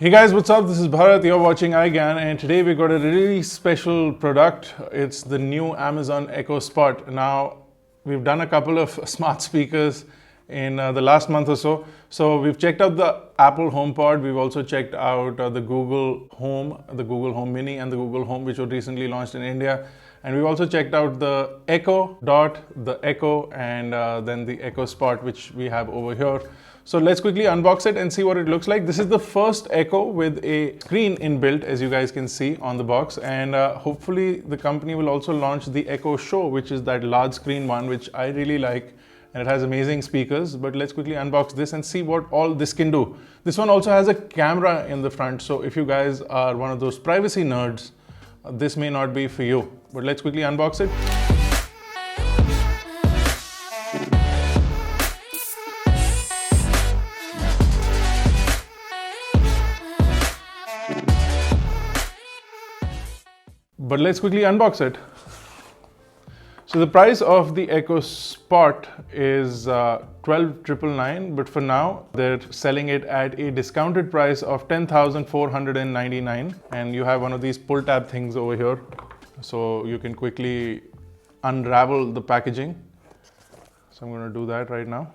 Hey guys, what's up? This is Bharat, you're watching iGyaan, and today we got a really special product. It's the new Amazon Echo Spot. Now, we've done a couple of smart speakers in the last month or so. So we've checked out the Apple HomePod. We've also checked out the Google Home Mini and the Google Home, which were recently launched in India. And we've also checked out the Echo Dot, the Echo, and then the Echo Spot, which we have over here. So let's quickly unbox it and see what it looks like. This is the first Echo with a screen inbuilt, as you guys can see on the box. And hopefully the company will also launch the Echo Show, which is that large screen one, which I really like. And it has amazing speakers. But let's quickly unbox this and see what all this can do. This one also has a camera in the front. So if you guys are one of those privacy nerds, this may not be for you. But let's quickly unbox it. But let's quickly unbox it. So the price of the Echo Spot is $12,999, but for now they're selling it at a discounted price of $10,499. And you have one of these pull tab things over here, so you can quickly unravel the packaging. So I'm going to do that right now.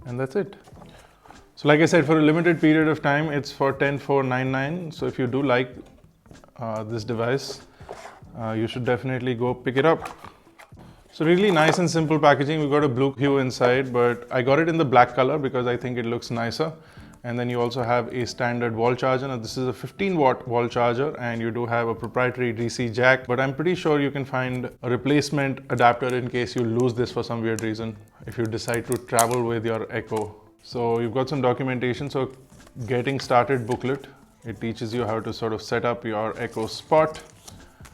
And that's it. So like I said, for a limited period of time, it's for $10,499. So if you do like this device, you should definitely go pick it up. So really nice and simple packaging. We've got a blue hue inside, but I got it in the black color because I think it looks nicer. And then you also have a standard wall charger. Now this is a 15-watt wall charger, and you do have a proprietary DC jack, but I'm pretty sure you can find a replacement adapter in case you lose this for some weird reason if you decide to travel with your Echo. So you've got some documentation. So getting started booklet, it teaches you how to sort of set up your Echo Spot.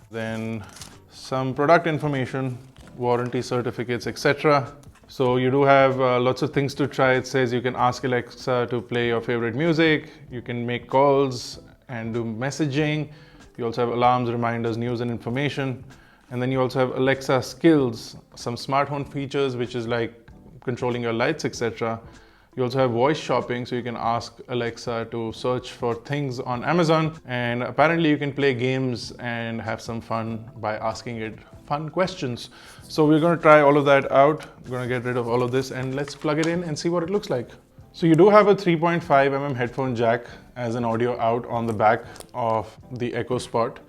Then some product information, warranty certificates, etc. So you do have lots of things to try. It says you can ask Alexa to play your favorite music. You can make calls and do messaging. You also have alarms, reminders, news and information. And then you also have Alexa skills, some smart home features, which is like controlling your lights, etc. You also have voice shopping, so you can ask Alexa to search for things on Amazon. And apparently you can play games and have some fun by asking it fun questions. So we're going to try all of that out. We're going to get rid of all of this and let's plug it in and see what it looks like. So you do have a 3.5mm headphone jack as an audio out on the back of the Echo Spot.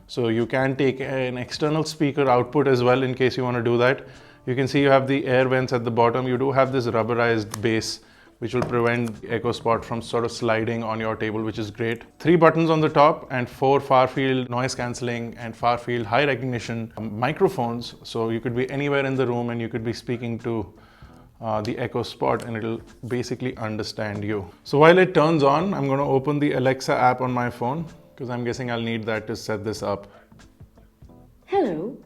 So you can take an external speaker output as well in case you want to do that. You can see you have the air vents at the bottom. You do have this rubberized base, which will prevent the Echo Spot from sort of sliding on your table, which is great. 3 buttons on the top and 4 far-field noise cancelling and far-field high recognition microphones. So you could be anywhere in the room and you could be speaking to the Echo Spot and it'll basically understand you. So while it turns on, I'm going to open the Alexa app on my phone because I'm guessing I'll need that to set this up. Hello.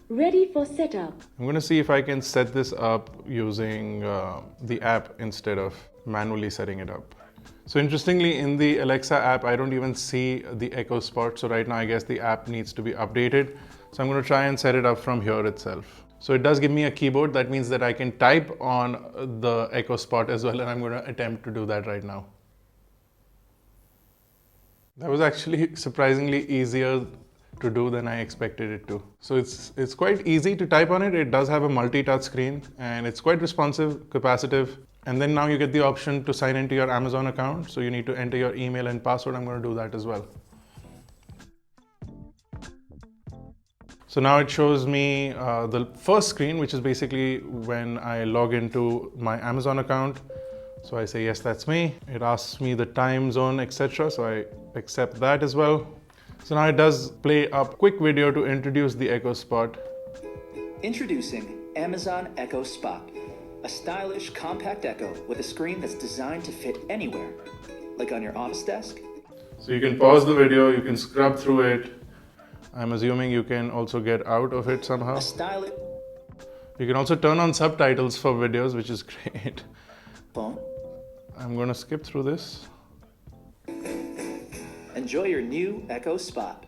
Ready for setup. I'm going to see if I can set this up using the app instead of manually setting it up. So interestingly, in the Alexa app, I don't even see the Echo Spot. So right now, I guess the app needs to be updated. So I'm going to try and set it up from here itself. So it does give me a keyboard. That means that I can type on the Echo Spot as well. And I'm going to attempt to do that right now. That was actually surprisingly easier to do than I expected it to. So it's quite easy to type on it. It does have a multi-touch screen and it's quite responsive, capacitive. And then now you get the option to sign into your Amazon account. So you need to enter your email and password. I'm going to do that as well. So now it shows me the first screen, which is basically when I log into my Amazon account. So I say, yes, that's me. It asks me the time zone, etc. So I accept that as well. So now it does play a quick video to introduce the Echo Spot. Introducing Amazon Echo Spot, a stylish compact Echo with a screen that's designed to fit anywhere, like on your office desk. So you can pause the video, you can scrub through it. I'm assuming you can also get out of it somehow. You can also turn on subtitles for videos, which is great. Phone. I'm going to skip through this. Enjoy your new Echo Spot.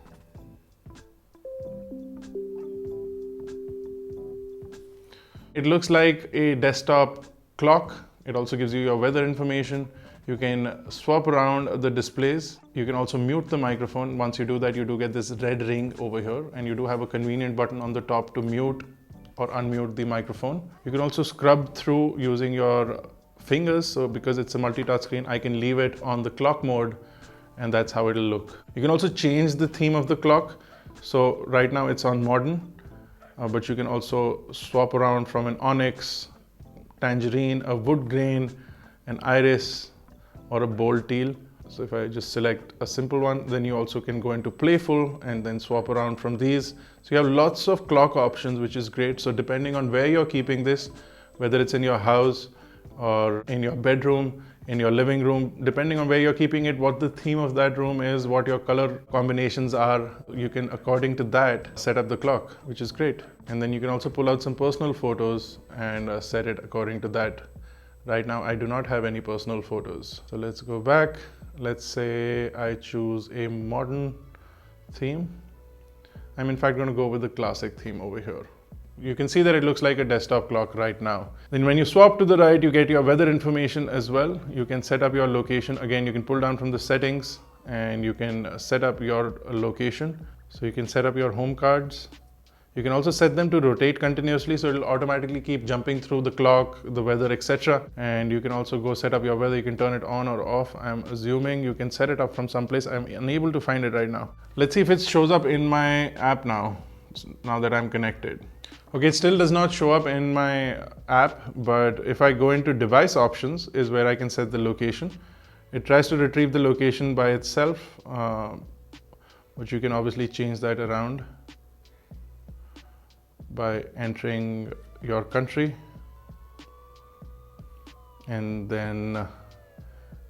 It looks like a desktop clock It also gives you your weather information. You can swap around the displays. You can also mute the microphone. Once you do that, you do get this red ring over here, and you do have a convenient button on the top to mute or unmute the microphone. You can also scrub through using your fingers. So because it's a multi-touch screen, I can leave it on the clock mode, and that's how it'll look. You can also change the theme of the clock. So right now it's on modern, but you can also swap around from an onyx, tangerine, a wood grain, an iris, or a bold teal. So if I just select a simple one, then you also can go into playful and then swap around from these. So you have lots of clock options, which is great. So depending on where you're keeping this, whether it's in your house or in your bedroom, in your living room, depending on where you're keeping it, what the theme of that room is, what your color combinations are, you can, according to that, set up the clock, which is great. And then you can also pull out some personal photos and set it according to that. Right now, I do not have any personal photos. So let's go back. Let's say I choose a modern theme. I'm in fact going to go with the classic theme over here. You can see that it looks like a desktop clock right now. Then when you swap to the right, you get your weather information as well. You can set up your location. Again, you can pull down from the settings and you can set up your location. So you can set up your home cards. You can also set them to rotate continuously, so it'll automatically keep jumping through the clock, the weather, etc. And you can also go set up your weather. You can turn it on or off. I'm assuming you can set it up from someplace. I'm unable to find it right now. Let's see if it shows up in my app now that I'm connected. Okay, it still does not show up in my app, but if I go into device options is where I can set the location. It tries to retrieve the location by itself, but you can obviously change that around by entering your country and then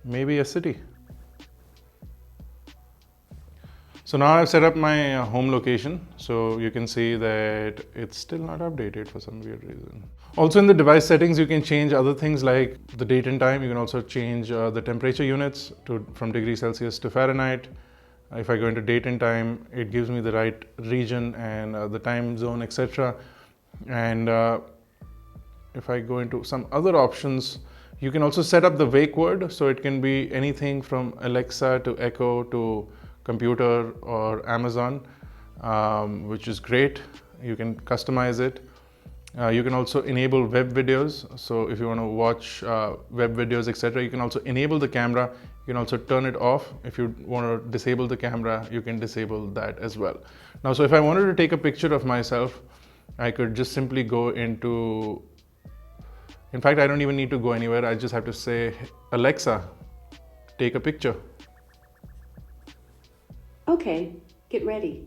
maybe a city. So now I've set up my home location. So you can see that it's still not updated for some weird reason. Also in the device settings, you can change other things like the date and time. You can also change the temperature units from degrees Celsius to Fahrenheit. If I go into date and time, it gives me the right region and the time zone, etc. And if I go into some other options, you can also set up the wake word. So it can be anything from Alexa to Echo to computer or Amazon, which is great. You can customize it. You can also enable web videos. So if you want to watch web videos, etc., you can also enable the camera. You can also turn it off. If you want to disable the camera, you can disable that as well. Now, so if I wanted to take a picture of myself, I could just simply go into, in fact, I don't even need to go anywhere. I just have to say, Alexa, take a picture. Okay, get ready.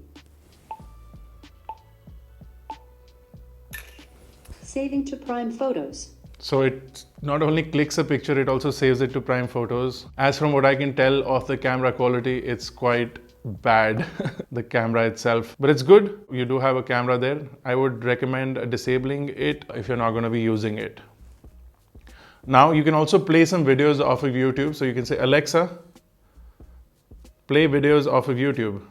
Saving to Prime Photos. So it not only clicks a picture, it also saves it to Prime Photos. As from what I can tell of the camera quality, it's quite bad, the camera itself. But it's good. You do have a camera there. I would recommend disabling it if you're not going to be using it. Now you can also play some videos off of YouTube. So you can say, Alexa, play videos off of YouTube.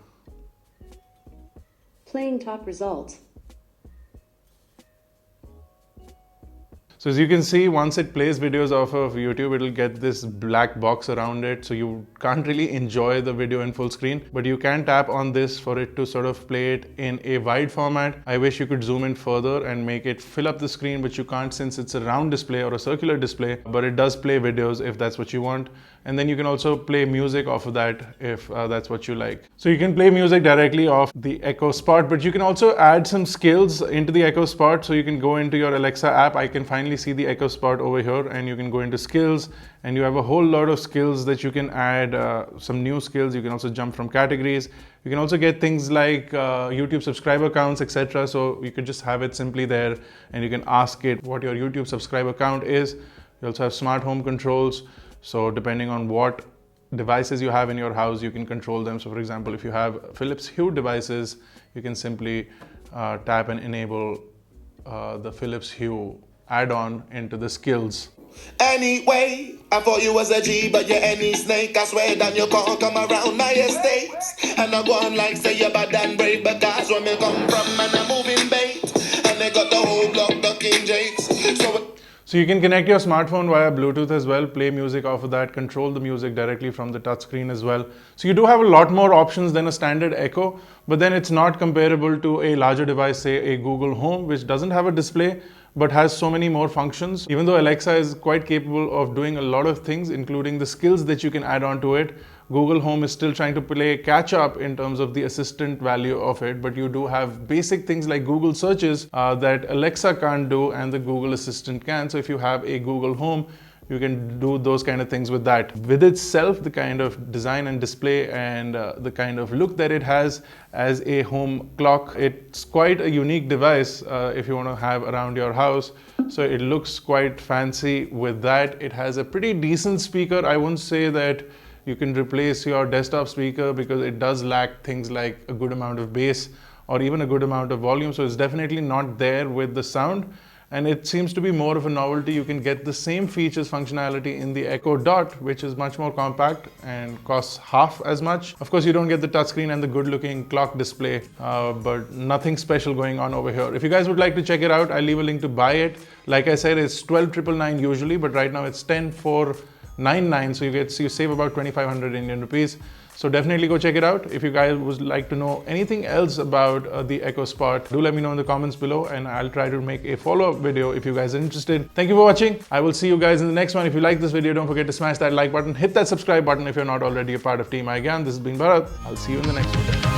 Playing top results. So as you can see, once it plays videos off of YouTube, it'll get this black box around it. So you can't really enjoy the video in full screen, but you can tap on this for it to sort of play it in a wide format. I wish you could zoom in further and make it fill up the screen, but you can't since it's a round display or a circular display, but it does play videos if that's what you want. And then you can also play music off of that if that's what you like. So you can play music directly off the Echo Spot, but you can also add some skills into the Echo Spot. So you can go into your Alexa app. I can finally see the Echo Spot over here, and you can go into skills, and you have a whole lot of skills that you can add, some new skills. You can also jump from categories. You can also get things like YouTube subscriber counts, etc. So you could just have it simply there, and you can ask it what your YouTube subscriber count is. You also have smart home controls. So depending on what devices you have in your house, you can control them. So for example, if you have Philips Hue devices, you can simply tap and enable the Philips Hue add-on into the skills. Anyway, I thought you was a G, but you're any snake. I swear that you can't come around my estate. And I go on like say you're bad and brave, because when me come from and I'm moving bait, and they got the whole block, the King Jakes. So you can connect your smartphone via Bluetooth as well, play music off of that, control the music directly from the touchscreen as well. So you do have a lot more options than a standard Echo, but then it's not comparable to a larger device, say a Google Home, which doesn't have a display but has so many more functions. Even though Alexa is quite capable of doing a lot of things, including the skills that you can add on to it, Google Home is still trying to play catch up in terms of the assistant value of it, but you do have basic things like Google searches that Alexa can't do and the Google Assistant can. So if you have a Google Home, you can do those kind of things with that. With itself, the kind of design and display and the kind of look that it has as a home clock, it's quite a unique device if you want to have around your house. So it looks quite fancy with that. It has a pretty decent speaker. I wouldn't say that you can replace your desktop speaker because it does lack things like a good amount of bass or even a good amount of volume. So it's definitely not there with the sound. And it seems to be more of a novelty. You can get the same features, functionality in the Echo Dot, which is much more compact and costs half as much. Of course, you don't get the touchscreen and the good looking clock display, but nothing special going on over here. If you guys would like to check it out, I'll leave a link to buy it. Like I said, it's 12,999 usually, but right now it's 10,499. So you save about 2,500 Indian rupees. So definitely go check it out. If you guys would like to know anything else about the Echo Spot, do let me know in the comments below and I'll try to make a follow-up video if you guys are interested. Thank you for watching. I will see you guys in the next one. If you like this video, don't forget to smash that like button, hit that subscribe button if you're not already a part of Team iGyaan. This has been Bharat. I'll see you in the next one.